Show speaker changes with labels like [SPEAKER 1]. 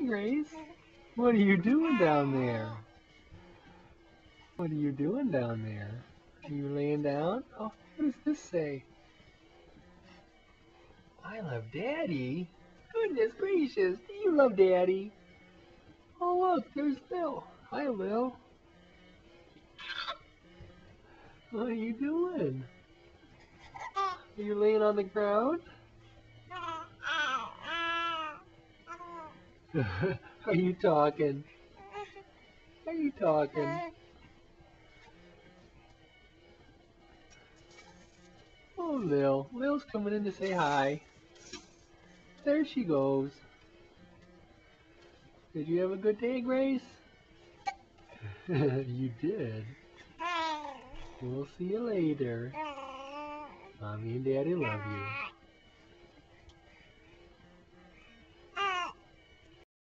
[SPEAKER 1] Grace. What are you doing down there? What are you doing down there? Are you laying down? Oh, what does this say? I love Daddy. Goodness gracious, do you love Daddy? Oh look, there's Lil. Hi Lil. What are you doing? Are you laying on the ground? Are you talking? Are you talking? Oh, Lil. Lil's coming in to say hi. There she goes. Did you have a good day, Grace? You did. We'll see you later. Mommy and Daddy love you.